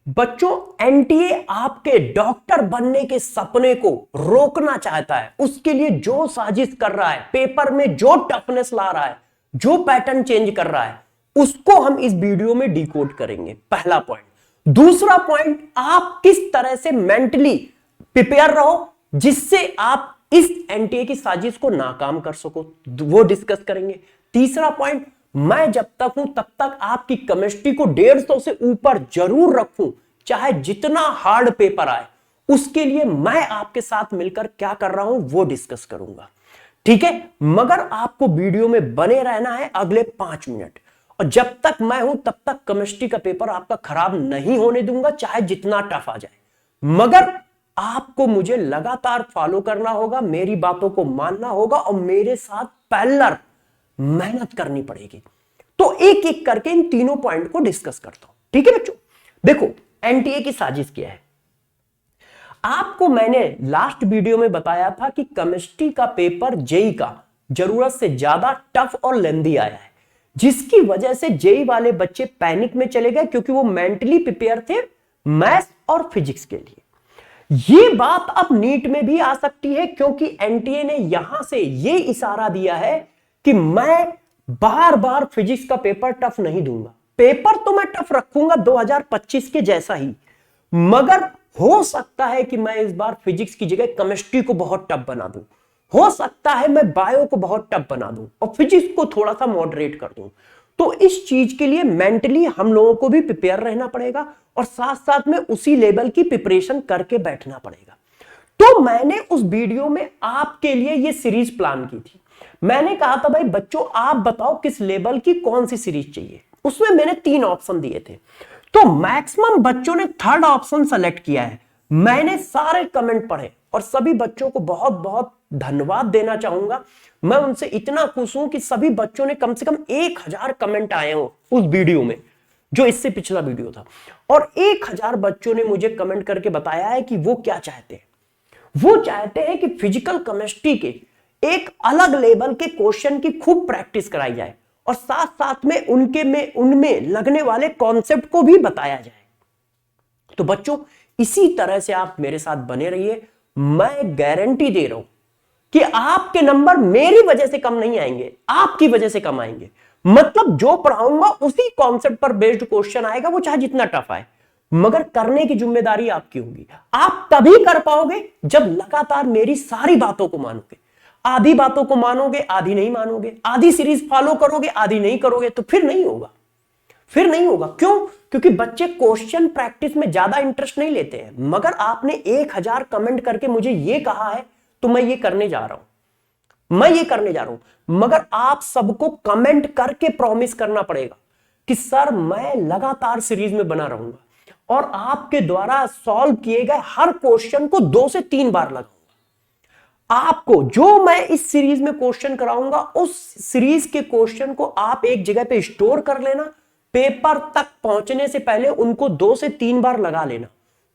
बच्चों, एनटीए आपके डॉक्टर बनने के सपने को रोकना चाहता है। उसके लिए जो साजिश कर रहा है, पेपर में जो टफनेस ला रहा है, जो पैटर्न चेंज कर रहा है, उसको हम इस वीडियो में डिकोड करेंगे। पहला पॉइंट। दूसरा पॉइंट, आप किस तरह से मेंटली प्रिपेयर रहो जिससे आप इस एनटीए की साजिश को नाकाम कर सको, वो डिस्कस करेंगे। तीसरा पॉइंट, मैं जब तक हूं तब तक आपकी केमिस्ट्री को 150 से ऊपर जरूर रखूं, चाहे जितना हार्ड पेपर आए। उसके लिए मैं आपके साथ मिलकर क्या कर रहा हूं वो डिस्कस करूंगा, ठीक है। मगर आपको वीडियो में बने रहना है अगले 5 मिनट, और जब तक मैं हूं तब तक केमिस्ट्री का पेपर आपका खराब नहीं होने दूंगा, चाहे जितना टफ आ जाए। मगर आपको मुझे लगातार फॉलो करना होगा, मेरी बातों को मानना होगा और मेरे साथ पैरेलल मेहनत करनी पड़ेगी। तो एक एक करके इन तीनों पॉइंट को डिस्कस करता हूं, ठीक है बच्चों। देखो, एनटीए की साजिश क्या है। आपको मैंने लास्ट वीडियो में बताया था कि केमिस्ट्री का पेपर जेई का जरूरत से ज्यादा टफ और लेंदी आया है, जिसकी वजह से जेई वाले बच्चे पैनिक में चले गए, क्योंकि वो मेंटली प्रिपेयर थे मैथ्स और फिजिक्स के लिए। ये बात अब नीट में भी आ सकती है, क्योंकि एनटीए ने यहां से ये इशारा दिया है कि मैं बार बार फिजिक्स का पेपर टफ नहीं दूंगा। पेपर तो मैं टफ रखूंगा 2025 के जैसा ही, मगर हो सकता है कि मैं इस बार फिजिक्स की जगह केमिस्ट्री को बहुत टफ बना दूं। हो सकता है मैं बायो को बहुत टफ बना दूं और फिजिक्स को थोड़ा सा मॉडरेट कर दूं। तो इस चीज के लिए मेंटली हम लोगों को भी प्रिपेयर रहना पड़ेगा और साथ साथ में उसी लेवल की प्रिपरेशन करके बैठना पड़ेगा। तो मैंने उस वीडियो में आपके लिए ये सीरीज प्लान की थी। मैंने कहा था भाई बच्चों, आप बताओ किस लेवल की कौन सी सीरीज चाहिए। उसमें मैंने 3 ऑप्शन दिए थे, तो मैक्सिमम बच्चों ने 3rd ऑप्शन सेलेक्ट किया है। मैंने सारे कमेंट पढ़े और सभी बच्चों को बहुत बहुत धन्यवाद देना चाहूंगा। मैं उनसे इतना खुश हूं कि सभी बच्चों ने कम से कम 1000 कमेंट आए हो उस वीडियो में, जो इससे पिछला वीडियो था, और 1000 बच्चों ने मुझे कमेंट करके बताया है कि वो क्या चाहते हैं। वो चाहते हैं कि फिजिकल केमिस्ट्री के एक अलग लेवल के क्वेश्चन की खूब प्रैक्टिस कराई जाए और साथ साथ में उनमें लगने वाले कॉन्सेप्ट को भी बताया जाए। तो बच्चों, इसी तरह से आप मेरे साथ बने रहिए। मैं गारंटी दे रहा हूं कि आपके नंबर मेरी वजह से कम नहीं आएंगे, आपकी वजह से कम आएंगे। मतलब जो पढ़ाऊंगा उसी कॉन्सेप्ट पर बेस्ड क्वेश्चन आएगा, वो चाहे जितना टफ आए, मगर करने की जिम्मेदारी आपकी होगी। आप तभी कर पाओगे जब लगातार मेरी सारी बातों को मानोगे। आधी बातों को मानोगे, आधी नहीं मानोगे, आधी सीरीज फॉलो करोगे, आधी नहीं करोगे, तो फिर नहीं होगा। फिर नहीं होगा। क्यों? क्योंकि बच्चे क्वेश्चन प्रैक्टिस में ज्यादा इंटरेस्ट नहीं लेते हैं। मगर आपने 1000 कमेंट करके मुझे यह कहा है, तो मैं ये करने जा रहा हूं, मैं ये करने जा रहा हूं। मगर आप सबको कमेंट करके प्रॉमिस करना पड़ेगा कि सर मैं लगातार सीरीज में बना रहूंगा और आपके द्वारा सॉल्व किए गए हर क्वेश्चन को 2 से 3 बार लगाऊंगा। आपको जो मैं इस सीरीज में क्वेश्चन कराऊंगा, उस सीरीज के क्वेश्चन को आप एक जगह पे स्टोर कर लेना, पेपर तक पहुंचने से पहले उनको 2 से 3 बार लगा लेना।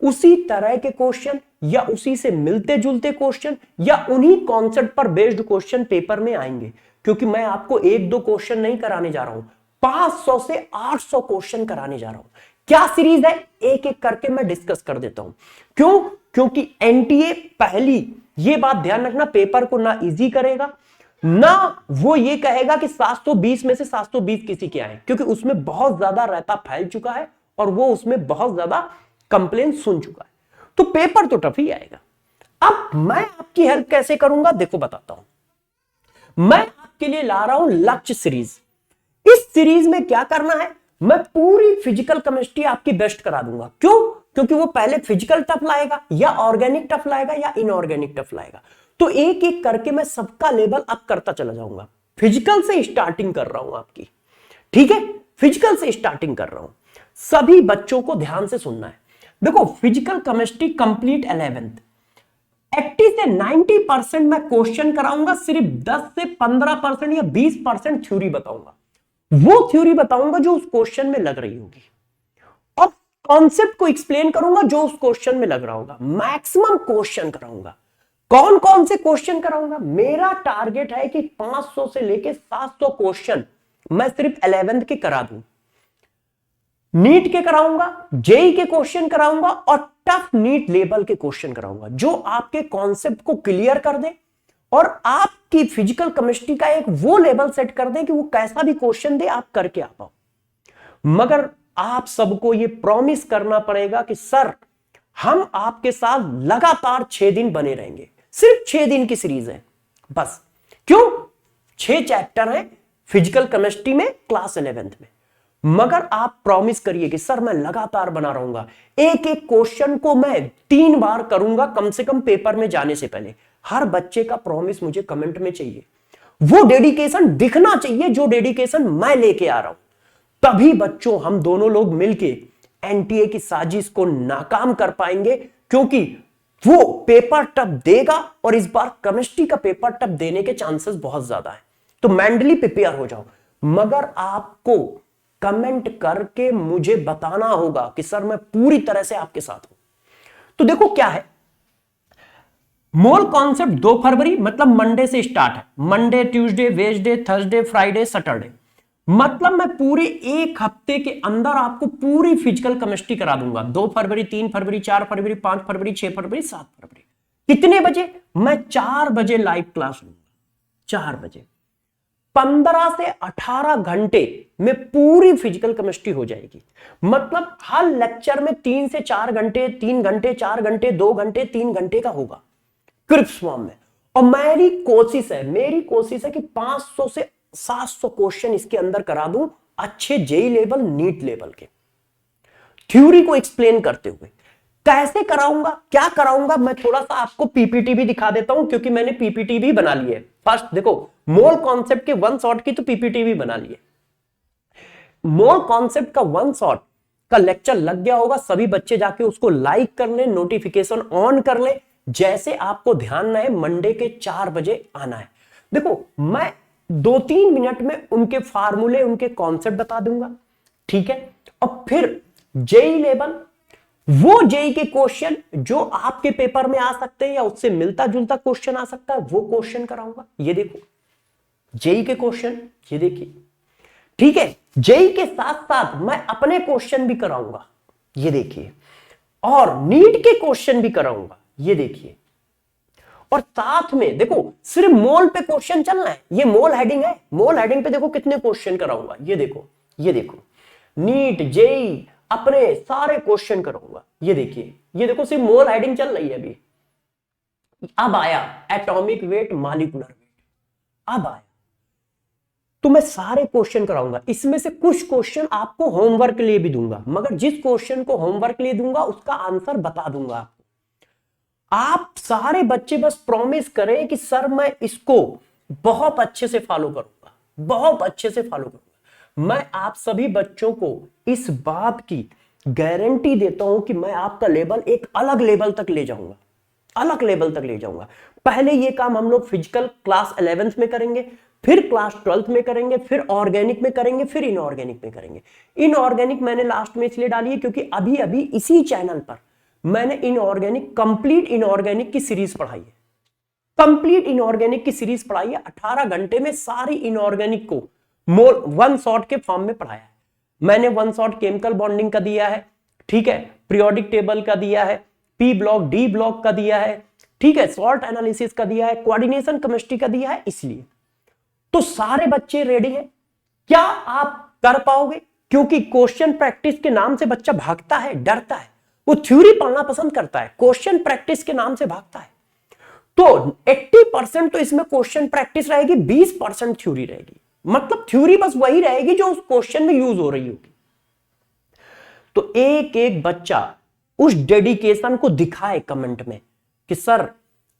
उसी तरह के क्वेश्चन या उसी से मिलते जुलते क्वेश्चन या उन्हीं कॉन्सेप्ट पर बेस्ड क्वेश्चन पेपर में आएंगे, क्योंकि मैं आपको 1-2 क्वेश्चन नहीं कराने जा रहा हूं, 500 से 800 क्वेश्चन कराने जा रहा हूं। क्या सीरीज है, एक एक करके मैं डिस्कस कर देता हूं। क्यों? क्योंकि एनटीए पहली ये बात ध्यान रखना, पेपर को ना इजी करेगा, ना वो ये कहेगा कि 720 में से 720 किसी के आए, क्योंकि उसमें बहुत ज्यादा रहता फैल चुका है और वो उसमें बहुत ज्यादा कंप्लेन सुन चुका है। तो पेपर तो टफ ही आएगा। अब मैं आपकी हेल्प कैसे करूंगा, देखो बताता हूं। मैं आपके लिए ला रहा हूं लक्ष्य सीरीज। इस सीरीज में क्या करना है, मैं पूरी फिजिकल केमिस्ट्री आपकी बेस्ट करा दूंगा। क्यों? क्योंकि वो पहले फिजिकल टफ लाएगा या ऑर्गेनिक टफ लाएगा या इनऑर्गेनिक टफ लाएगा। तो एक एक करके मैं सबका लेवल अप करता चला जाऊंगा। फिजिकल से स्टार्टिंग कर रहा हूं आपकी, ठीक है, फिजिकल से स्टार्टिंग कर रहा हूं। सभी बच्चों को ध्यान से सुनना है। देखो, फिजिकल केमिस्ट्री कंप्लीट 11th 80 से 90% मैं क्वेश्चन कराऊंगा, सिर्फ 10 से 15% या 20% थ्योरी बताऊंगा। वो थ्योरी बताऊंगा जो उस क्वेश्चन में लग रही होगी, और कॉन्सेप्ट को एक्सप्लेन करूंगा जो उस क्वेश्चन में लग रहा होगा। मैक्सिमम क्वेश्चन कराऊंगा। कौन कौन से क्वेश्चन कराऊंगा? मेरा टारगेट है कि 500 से लेके 700 क्वेश्चन मैं सिर्फ 11th के करा दूं। नीट के कराऊंगा, जेई के क्वेश्चन कराऊंगा और टफ नीट लेवल के क्वेश्चन कराऊंगा जो आपके कॉन्सेप्ट को क्लियर कर दे और आपकी फिजिकल केमिस्ट्री का एक वो लेवल सेट कर दे कि वो कैसा भी क्वेश्चन दे आप करके आ पाओ। मगर आप सबको ये प्रॉमिस करना पड़ेगा कि सर हम आपके साथ लगातार 6 दिन बने रहेंगे। सिर्फ 6 दिन की सीरीज है बस। क्यों? 6 चैप्टर हैं फिजिकल केमिस्ट्री में क्लास 11th में। मगर आप प्रॉमिस करिए कि सर मैं लगातार बना रहूंगा, एक एक क्वेश्चन को मैं 3 बार करूंगा कम से कम पेपर में जाने से पहले। हर बच्चे का प्रॉमिस मुझे कमेंट में चाहिए, वो डेडिकेशन दिखना चाहिए जो डेडिकेशन मैं लेके आ रहा हूं। तभी बच्चों हम दोनों लोग मिलके एनटीए की साजिश को नाकाम कर पाएंगे, क्योंकि वो पेपर टफ देगा और इस बार केमिस्ट्री का पेपर टफ देने के चांसेस बहुत ज्यादा है। तो मेंटली प्रिपेयर हो जाओ। मगर आपको कमेंट करके मुझे बताना होगा कि सर मैं पूरी तरह से आपके साथ हूं। तो देखो क्या है, मोल कॉन्सेप्ट 2 फरवरी मतलब मंडे से स्टार्ट है। Monday, Tuesday, Wednesday, Thursday, Friday, Saturday, मतलब मैं पूरे एक हफ्ते के अंदर आपको पूरी फिजिकल केमिस्ट्री करा दूंगा। 2 फरवरी, 3 फरवरी, 4 फरवरी, 5 फरवरी, 6 फरवरी, 7 फरवरी। कितने बजे? मैं 4 बजे लाइव क्लास लूंगा। 4 बजे 15 से 18 घंटे में पूरी फिजिकल केमिस्ट्री हो जाएगी। मतलब हर लेक्चर में 3 से 4 घंटे, 3 घंटे, 4 घंटे, 2 घंटे, 3 घंटे का होगा क्रिप्स फॉर्म में। और मेरी कोशिश है कि 500 से 700 क्वेश्चन इसके अंदर करा दूं, अच्छे जेई लेवल, नीट लेवल के, थ्योरी को एक्सप्लेन करते हुए। कैसे कराऊंगा, क्या कराऊंगा, मैं थोड़ा सा आपको पीपीटी भी दिखा देता हूं, क्योंकि मैंने पीपीटी भी बना ली है। फर्स्ट देखो, मोल कॉन्सेप्ट के 1 शॉट की तो पीपीटी भी बना ली है। मोल कॉन्सेप्ट का 1 शॉट का लेक्चर लग गया होगा, सभी बच्चे जाके उसको लाइक कर लें, नोटिफिकेशन ऑन कर लें। जैसे आपको ध्यान रहे मंडे के 4 बजे आना है। देखो मैं 2-3 मिनट में उनके फार्मूले, उनके कॉन्सेप्ट बता दूंगा, ठीक है। और फिर जेई लेवल, वो जेई के क्वेश्चन जो आपके पेपर में आ सकते हैं या उससे मिलता जुलता क्वेश्चन आ सकता है, वो क्वेश्चन कराऊंगा। ये देखो जेई के क्वेश्चन, ये देखिए, ठीक है। जेई के साथ साथ मैं अपने क्वेश्चन भी कराऊंगा, ये देखिए, और नीट के क्वेश्चन भी कराऊंगा, ये देखिए। और साथ में देखो सिर्फ मोल पे क्वेश्चन चलना है, ये मोल हेडिंग है। मोल हेडिंग पे देखो कितने क्वेश्चन कराऊंगा, ये देखो, ये देखो, नीट, जेई, अपने सारे क्वेश्चन कराऊंगा, ये देखिए, ये देखो सिर्फ मोल हेडिंग चल रही है अभी। अब आया एटॉमिक वेट, मॉलिक्यूलर वेट, अब आया, तो मैं सारे क्वेश्चन कराऊंगा। इसमें से कुछ क्वेश्चन आपको होमवर्क के लिए भी दूंगा, मगर जिस क्वेश्चन को होमवर्क के लिए दूंगा उसका आंसर बता दूंगा आपको। आप सारे बच्चे बस प्रॉमिस करें कि सर मैं इसको बहुत अच्छे से फॉलो करूंगा, बहुत अच्छे से फॉलो करूंगा। मैं आप सभी बच्चों को इस बात की गारंटी देता हूं कि मैं आपका लेवल एक अलग लेवल तक ले जाऊंगा, अलग लेवल तक ले जाऊंगा। पहले ये काम हम लोग फिजिकल क्लास 11th में करेंगे, फिर क्लास 12th में करेंगे, फिर ऑर्गेनिक में करेंगे, फिर इनऑर्गेनिक में करेंगे। इनऑर्गेनिक मैंने लास्ट में इसलिए डाली है क्योंकि अभी अभी इसी चैनल पर मैंने इनऑर्गेनिक, कंप्लीट इनऑर्गेनिक की सीरीज पढ़ाई है। कंप्लीट इनऑर्गेनिक की सीरीज पढ़ाई है। 18 घंटे में सारी इनऑर्गेनिक को मोल 1 शॉट के फॉर्म में पढ़ाया है। मैंने 1 शॉट केमिकल बॉन्डिंग का दिया है, ठीक है, पीरियोडिक टेबल का दिया है, पी ब्लॉक, डी ब्लॉक का दिया है, ठीक है, सॉल्ट एनालिसिस का दिया है, कोऑर्डिनेशन केमिस्ट्री का दिया है। इसलिए तो सारे बच्चे रेडी हैं। क्या आप कर पाओगे? क्योंकि क्वेश्चन प्रैक्टिस के नाम से बच्चा भागता है, डरता है, वो थ्योरी पढ़ना पसंद करता है, क्वेश्चन प्रैक्टिस के नाम से भागता है। तो 80% तो इसमें क्वेश्चन प्रैक्टिस रहेगी, 20% थ्योरी रहेगी। मतलब थ्योरी बस वही रहेगी जो उस क्वेश्चन में यूज हो रही होगी। तो एक एक बच्चा उस डेडिकेशन को दिखाए कमेंट में कि सर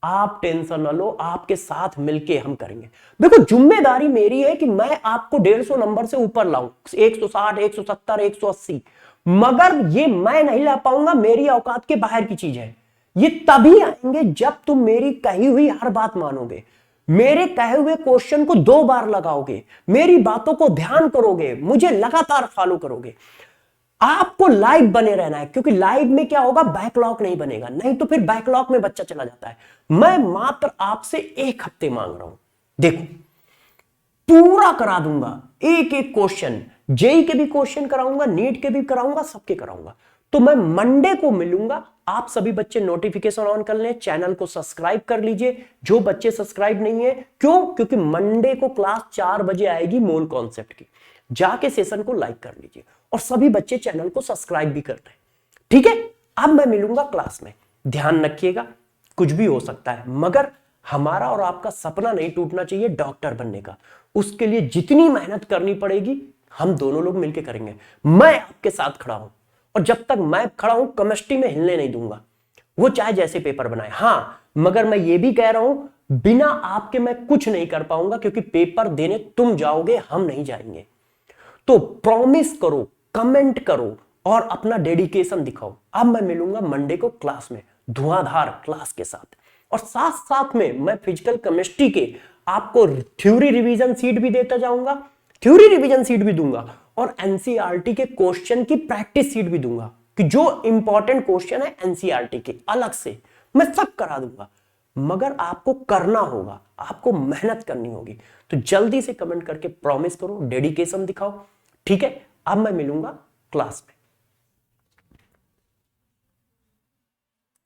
आप टेंशन न लो, आपके साथ मिलके हम करेंगे। देखो जिम्मेदारी मेरी है कि मैं आपको 150 नंबर से ऊपर लाऊं, 160, 170, 180, मगर ये मैं नहीं ला पाऊंगा, मेरी औकात के बाहर की चीज है। ये तभी आएंगे जब तुम मेरी कही हुई हर बात मानोगे, मेरे कहे हुए क्वेश्चन को 2 बार लगाओगे, मेरी बातों को ध्यान करोगे, मुझे लगातार फॉलो करोगे। आपको लाइव बने रहना है, क्योंकि लाइव में क्या होगा, बैकलॉग नहीं बनेगा, नहीं तो फिर बैकलॉग में बच्चा चला जाता है। मैं मात्र आपसे 1 हफ्ते मांग रहा हूं, देखो पूरा करा दूंगा, एक एक क्वेश्चन जेई के भी क्वेश्चन कराऊंगा, नीट के भी कराऊंगा, सबके कराऊंगा। तो मैं मंडे को मिलूंगा। आप सभी बच्चे नोटिफिकेशन ऑन कर लें, चैनल को सब्सक्राइब कर लीजिए जो बच्चे सब्सक्राइब नहीं है। क्यों? क्योंकि मंडे को क्लास 4 बजे आएगी मोल कॉन्सेप्ट की। जाके सेशन को लाइक कर लीजिए और सभी बच्चे चैनल को सब्सक्राइब भी कर दें। ठीक है, अब मैं मिलूंगा क्लास में। ध्यान रखिएगा, कुछ भी हो सकता है, मगर हमारा और आपका सपना नहीं टूटना चाहिए डॉक्टर बनने का। उसके लिए जितनी मेहनत करनी पड़ेगी हम दोनों लोग मिलकर करेंगे। मैं आपके साथ खड़ा हूं और जब तक मैं खड़ा हूं केमिस्ट्री में हिलने नहीं दूंगा, वो चाहे जैसे पेपर बनाए। हां, मगर मैं ये भी कह रहा हूं बिना आपके मैं कुछ नहीं कर पाऊंगा, क्योंकि पेपर देने तुम जाओगे, हम नहीं जाएंगे। तो प्रॉमिस करो, कमेंट करो और अपना डेडिकेशन दिखाओ। अब मैं मिलूंगा मंडे को क्लास में धुआंधार क्लास के साथ, और साथ साथ में मैं फिजिकल केमिस्ट्री के आपको थ्योरी रिवीजन सीट भी देता जाऊंगा, थ्योरी रिवीजन सीट भी दूंगा, और एनसीईआरटी के क्वेश्चन की प्रैक्टिस सीट भी दूंगा कि जो इंपॉर्टेंट क्वेश्चन है एनसीईआरटी के अलग से मैं सब करा दूंगा। मगर आपको करना होगा, आपको मेहनत करनी होगी। तो जल्दी से कमेंट करके प्रॉमिस करो, डेडिकेशन दिखाओ। ठीक है, अब मैं मिलूंगा क्लास में।